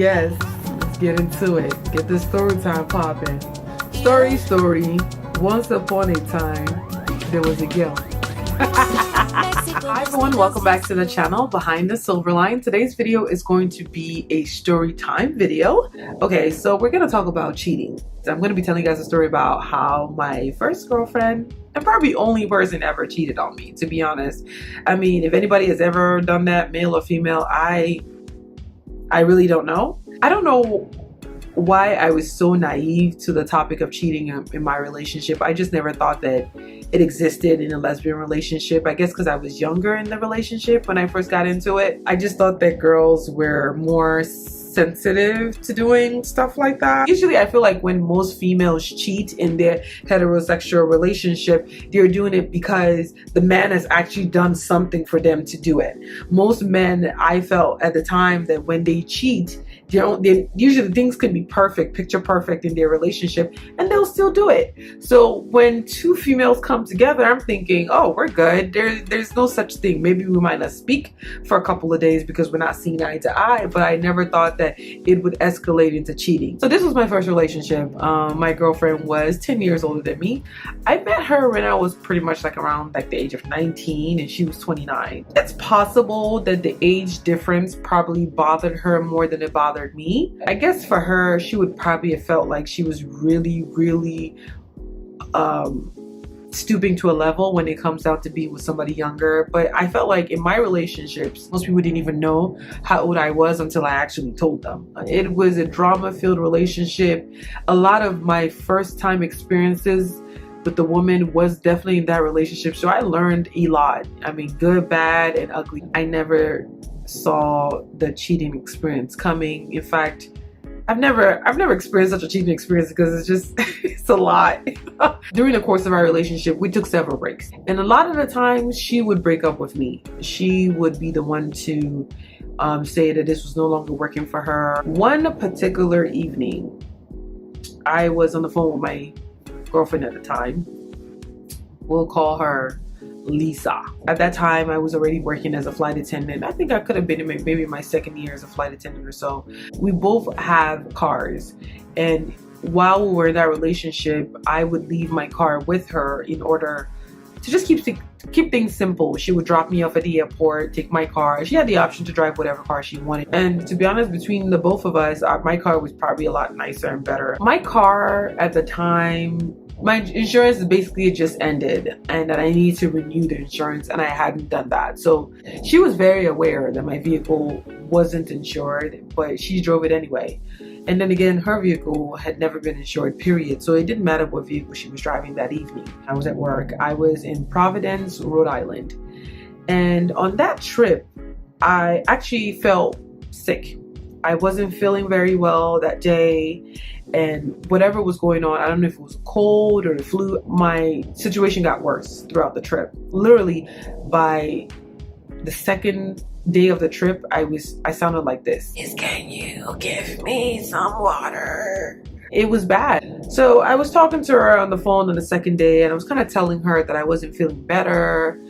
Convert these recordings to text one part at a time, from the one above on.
Yes, let's get into it. Get the story time popping. Story. Once upon a time, there was a girl. Hi everyone, welcome back to the channel Behind the Silver Line. Today's video is going to be a story time video. Okay, so we're going to talk about cheating. I'm going to be telling you guys a story about how my first girlfriend, and probably only person ever, cheated on me, to be honest. I mean, if anybody has ever done that, male or female, I really don't know. I don't know why I was so naive to the topic of cheating in my relationship. I just never thought that it existed in a lesbian relationship. I guess because I was younger in the relationship when I first got into it. I just thought that girls were more sensitive to doing stuff like that. Usually I feel like when most females cheat in their heterosexual relationship, they're doing it because the man has actually done something for them to do it. Most men, I felt at the time, that when they cheat, they usually things could be perfect, picture perfect in their relationship, and they'll still do it. So when two females come together, I'm thinking, oh, we're good. There's no such thing. Maybe we might not speak for a couple of days because we're not seeing eye to eye, but I never thought that it would escalate into cheating. So this was my first relationship. My girlfriend was 10 years older than me. I met her when I was pretty much like around like the age of 19 and she was 29. It's possible that the age difference probably bothered her more than it bothered me. I guess for her, she would probably have felt like she was really stooping to a level when it comes down to being with somebody younger. But I felt like in my relationships, most people didn't even know how old I was until I actually told them. It was a drama-filled relationship. A lot of my first time experiences with the woman was definitely in that relationship, so I learned a lot. I mean, good, bad, and ugly. I never saw the cheating experience coming. In fact, I've never experienced such a cheating experience because it's just it's a lot. During the course of our relationship, we took several breaks, and a lot of the times she would break up with me. She would be the one to say that this was no longer working for her. One particular evening, I was on the phone with my girlfriend at the time. We'll call her Lisa. At that time, I was already working as a flight attendant. I think I could have been in maybe my second year as a flight attendant or so. We both have cars, and while we were in that relationship, I would leave my car with her in order to just keep things simple. She would drop me off at the airport, take my car. She had the option to drive whatever car she wanted. And to be honest, between the both of us, my car was probably a lot nicer and better. My car at the time, my insurance basically just ended and that I needed to renew the insurance, and I hadn't done that. So she was very aware that my vehicle wasn't insured, but she drove it anyway. And then again, her vehicle had never been insured, period. So it didn't matter what vehicle she was driving that evening. I was at work. I was in Providence, Rhode Island. And on that trip, I actually felt sick. I wasn't feeling very well that day, and whatever was going on, I don't know if it was a cold or the flu, my situation got worse throughout the trip. Literally by the second day of the trip, I sounded like this. Can you give me some water? It was bad. So I was talking to her on the phone on the second day, and I was kind of telling her that I wasn't feeling better.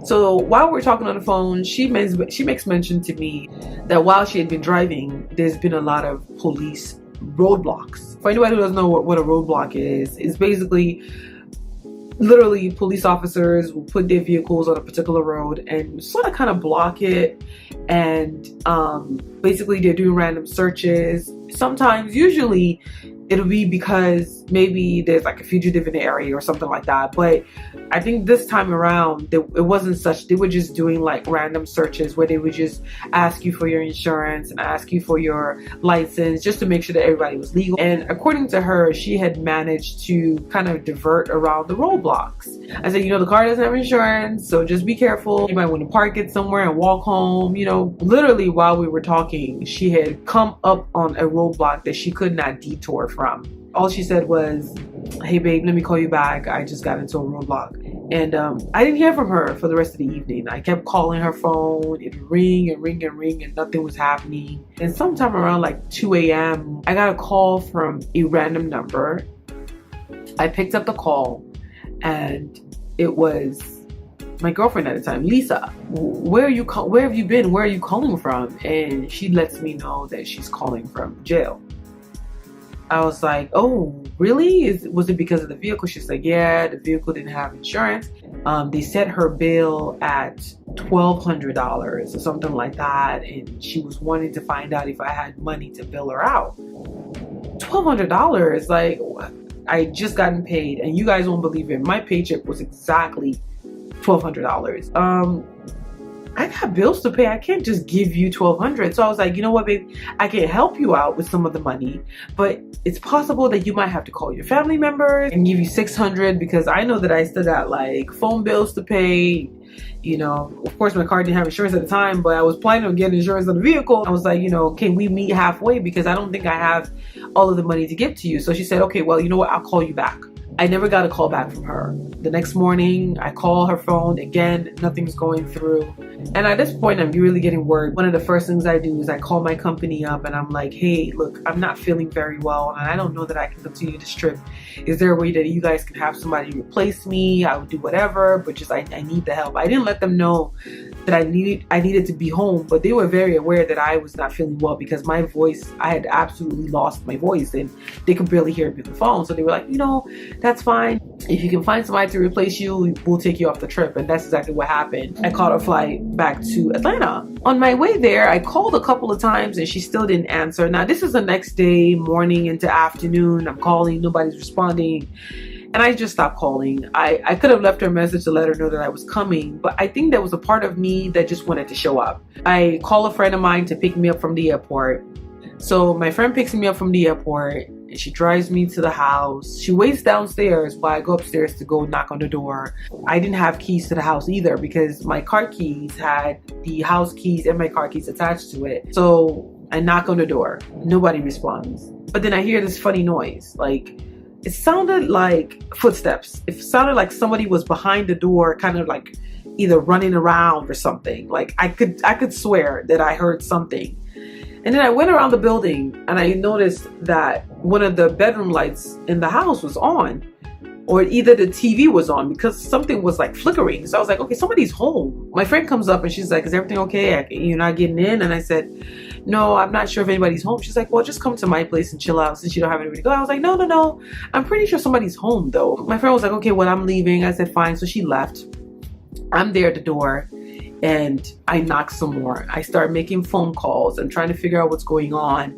So while we're talking on the phone, she makes mention to me that while she had been driving, there's been a lot of police roadblocks. For anybody who doesn't know what a roadblock is, it's basically literally police officers will put their vehicles on a particular road and sort of kind of block it, and basically they're doing random searches. Sometimes, usually it'll be because maybe there's like a fugitive in the area or something like that. But I think this time around, it wasn't such. They were just doing like random searches where they would just ask you for your insurance and ask you for your license just to make sure that everybody was legal. And according to her, she had managed to kind of divert around the roadblocks. I said, the car doesn't have insurance, so just be careful. You might want to park it somewhere and walk home. Literally while we were talking, she had come up on a roadblock that she could not detour from. All she said was, hey babe, let me call you back. I just got into a roadblock. And I didn't hear from her for the rest of the evening. I kept calling her phone. It would ring and ring and ring and nothing was happening. And sometime around like 2 a.m., I got a call from a random number. I picked up the call and it was my girlfriend at the time, Lisa, where have you been? Where are you calling from? And she lets me know that she's calling from jail. I was like, oh, really? Was it because of the vehicle? She's like, yeah, the vehicle didn't have insurance. They set her bill at $1,200 or something like that. And she was wanting to find out if I had money to bill her out. $1,200, like, I just gotten paid, and you guys won't believe it. My paycheck was exactly $1,200. I got bills to pay. I can't just give you $1,200. So I was like, you know what, babe? I can help you out with some of the money, but it's possible that you might have to call your family members and give you $600 because I know that I still got like phone bills to pay. You know, of course, my car didn't have insurance at the time, but I was planning on getting insurance on the vehicle. I was like, you know, can we meet halfway? Because I don't think I have all of the money to give to you. So she said, okay, well, you know what? I'll call you back. I never got a call back from her. The next morning, I call her phone. Again, nothing's going through. And at this point, I'm really getting worried. One of the first things I do is I call my company up and I'm like, hey, look, I'm not feeling very well and I don't know that I can continue this trip. Is there a way that you guys can have somebody replace me? I would do whatever, but just I need the help. I didn't let them know that I needed to be home, but they were very aware that I was not feeling well because my voice, I had absolutely lost my voice and they could barely hear me on the phone. So they were like, you know, that's fine. If you can find somebody to replace you, we'll take you off the trip. And that's exactly what happened. I caught a flight back to Atlanta. On my way there, I called a couple of times and she still didn't answer. Now, this is the next day, morning into afternoon. I'm calling, nobody's responding. And I just stopped calling. I could have left her a message to let her know that I was coming, but I think there was a part of me that just wanted to show up. I call a friend of mine to pick me up from the airport. So my friend picks me up from the airport and she drives me to the house. She waits downstairs while I go upstairs to go knock on the door. I didn't have keys to the house either because my car keys had the house keys and my car keys attached to it. So I knock on the door. Nobody responds. But then I hear this funny noise. Like, it sounded like footsteps. It sounded like somebody was behind the door, kind of like either running around or something. Like I could swear that I heard something. And then I went around the building and I noticed that one of the bedroom lights in the house was on, or either the TV was on because something was like flickering. So I was like, okay, somebody's home. My friend comes up and she's like, is everything okay? You're not getting in? And I said, no, I'm not sure if anybody's home. She's like, well, just come to my place and chill out since you don't have anywhere to go. I was like, no. I'm pretty sure somebody's home though. My friend was like, okay, well, I'm leaving. I said, fine. So she left. I'm there at the door and I knock some more. I start making phone calls and trying to figure out what's going on.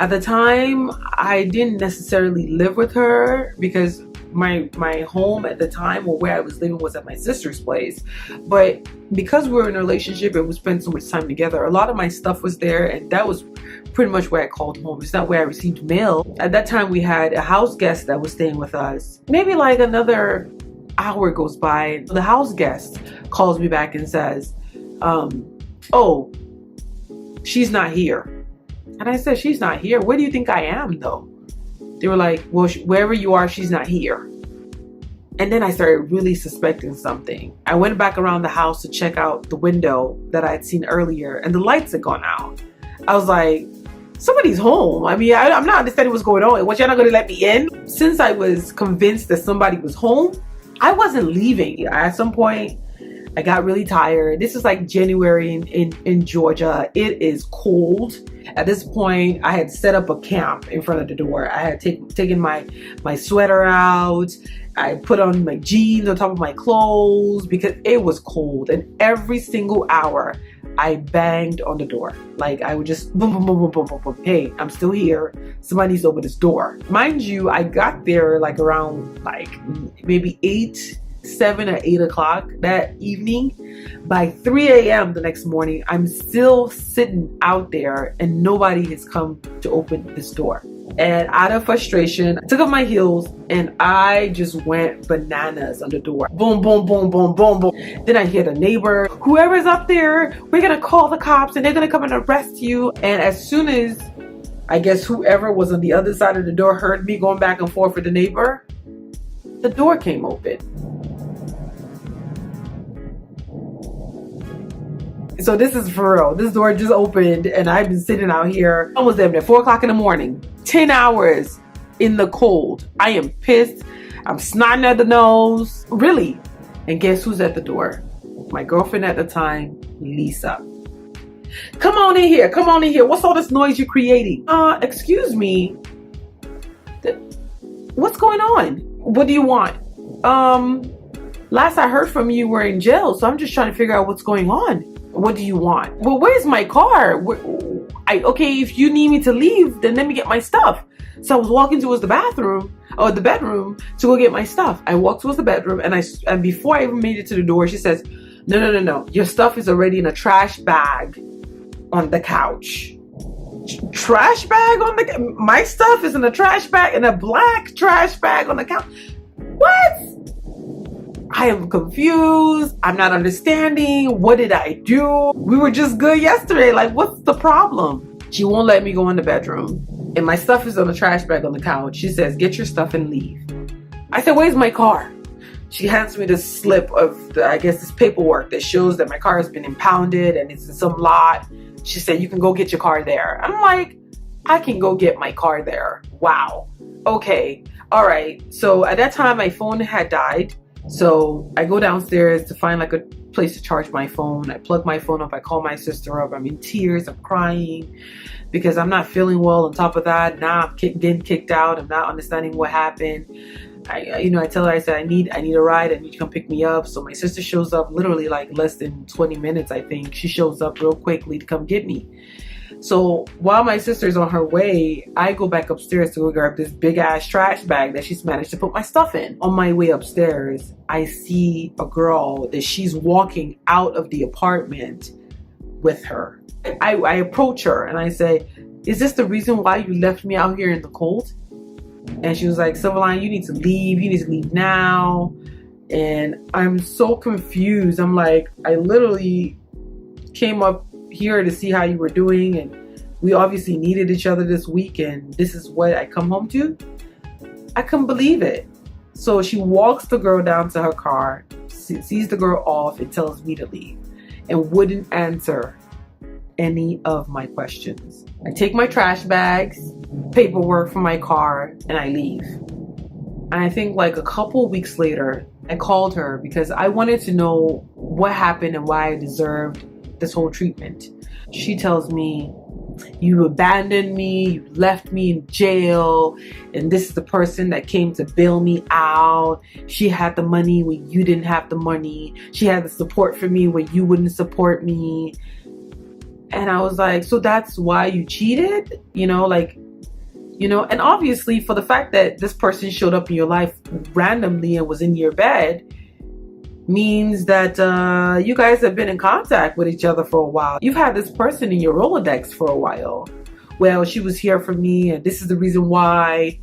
At the time, I didn't necessarily live with her because my home at the time, or where I was living, was at my sister's place. But because we were in a relationship and we spent so much time together, a lot of my stuff was there, and that was pretty much where I called home. It's not where I received mail. At that time, we had a house guest that was staying with us. Maybe like another hour goes by. The house guest calls me back and says, oh, she's not here. And I said, she's not here? Where do you think I am though? They were like, well, wherever you are, she's not here. And then I started really suspecting something. I went back around the house to check out the window that I had seen earlier, and the lights had gone out. I was like, somebody's home. I mean, I'm not understanding what's going on. What, you're not going to let me in? Since I was convinced that somebody was home, I wasn't leaving. At some point, I got really tired. This is like January in Georgia. It is cold. At this point, I had set up a camp in front of the door. I had taken my sweater out. I put on my jeans on top of my clothes because it was cold. And every single hour, I banged on the door. Like I would just boom, boom, boom, boom, boom, boom, boom. Hey, I'm still here. Somebody needs to open this door. Mind you, I got there like around like maybe 7 or 8 o'clock that evening. By 3 a.m. the next morning, I'm still sitting out there and nobody has come to open this door. And out of frustration, I took off my heels and I just went bananas on the door. Boom, boom, boom, boom, boom, boom. Then I hear the neighbor, whoever's up there, we're gonna call the cops and they're gonna come and arrest you. And as soon as I guess whoever was on the other side of the door heard me going back and forth with the neighbor, the door came open. So this is for real. This door just opened and I've been sitting out here almost there 4 o'clock in the morning, 10 hours in the cold. I am pissed. I'm snotting at the nose. Really. And guess who's at the door? my girlfriend at the time, Lisa. Come on in here. Come on in here. What's all this noise you're creating? Excuse me. What's going on? What do you want? Last I heard from you were in jail, so I'm just trying to figure out what's going on. What do you want? Well, where's my car? Okay, if you need me to leave, then let me get my stuff. So I was walking towards the bathroom, or the bedroom, to go get my stuff. I walked towards the bedroom, and before I even made it to the door, she says, no. Your stuff is already in a trash bag on the couch. Trash bag on the... My stuff is in a trash bag, in a black trash bag on the couch. What? I am confused. I'm not understanding. What did I do? We were just good yesterday. Like, what's the problem? She won't let me go in the bedroom. And my stuff is on a trash bag on the couch. She says, get your stuff and leave. I said, where's my car? She hands me this slip of, this paperwork that shows that my car has been impounded and it's in some lot. She said, you can go get your car there. I'm like, I can go get my car there. Wow. Okay. All right. So at that time, my phone had died. So I go downstairs to find like a place to charge my phone. I plug my phone up. I call my sister up. I'm in tears. I'm crying because I'm not feeling well. On top of that, now I'm getting kicked out. I'm not understanding what happened. I tell her, I said, I need a ride. I need you to come pick me up. So my sister shows up literally like less than 20 minutes, I think. She shows up real quickly to come get me. So while my sister's on her way, I go back upstairs to go grab this big ass trash bag that she's managed to put my stuff in. On my way upstairs, I see a girl that she's walking out of the apartment with her. I approach her and I say, is this the reason why you left me out here in the cold? And she was like, Silverline, you need to leave. You need to leave now. And I'm so confused. I'm like, I literally came up here to see how you were doing, and we obviously needed each other this week, and this is what I come home to. I couldn't believe it. So she walks the girl down to her car, sees the girl off, and tells me to leave, and wouldn't answer any of my questions. I take my trash bags, paperwork from my car, and I leave. And I think like a couple weeks later, I called her because I wanted to know what happened and why I deserved this whole treatment. She tells me, you abandoned me, you left me in jail, and this is the person that came to bail me out. She had the money when you didn't have the money. She had the support for me when you wouldn't support me. And I was like, so that's why you cheated? And obviously for the fact that this person showed up in your life randomly and was in your bed means that you guys have been in contact with each other for a while. You've had this person in your Rolodex for a while. Well, she was here for me, and this is the reason why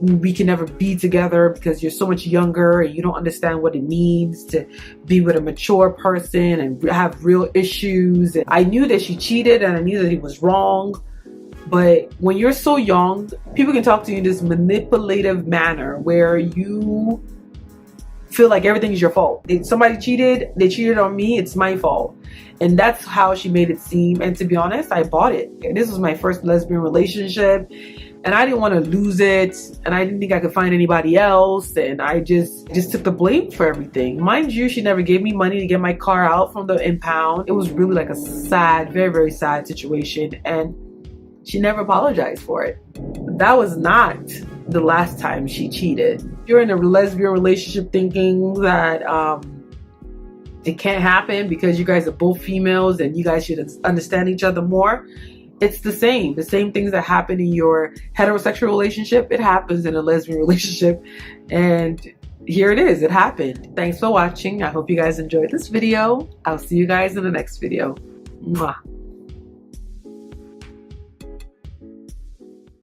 we can never be together, because you're so much younger and you don't understand what it means to be with a mature person and have real issues. And I knew that she cheated and I knew that it was wrong. But when you're so young, people can talk to you in this manipulative manner where you feel like everything is your fault. If somebody cheated, they cheated on me, it's my fault. And that's how she made it seem. And to be honest, I bought it. This was my first lesbian relationship, and I didn't want to lose it, and I didn't think I could find anybody else, and I just took the blame for everything. Mind you, she never gave me money to get my car out from the impound. It was really like a sad, very, very sad situation, and she never apologized for it. That was not the last time she cheated. You're in a lesbian relationship thinking that it can't happen because you guys are both females and you guys should understand each other more. It's the same things that happen in your heterosexual relationship, it happens in a lesbian relationship. And here it is, it happened. Thanks for watching. I hope you guys enjoyed this video. I'll see you guys in the next video. Mwah.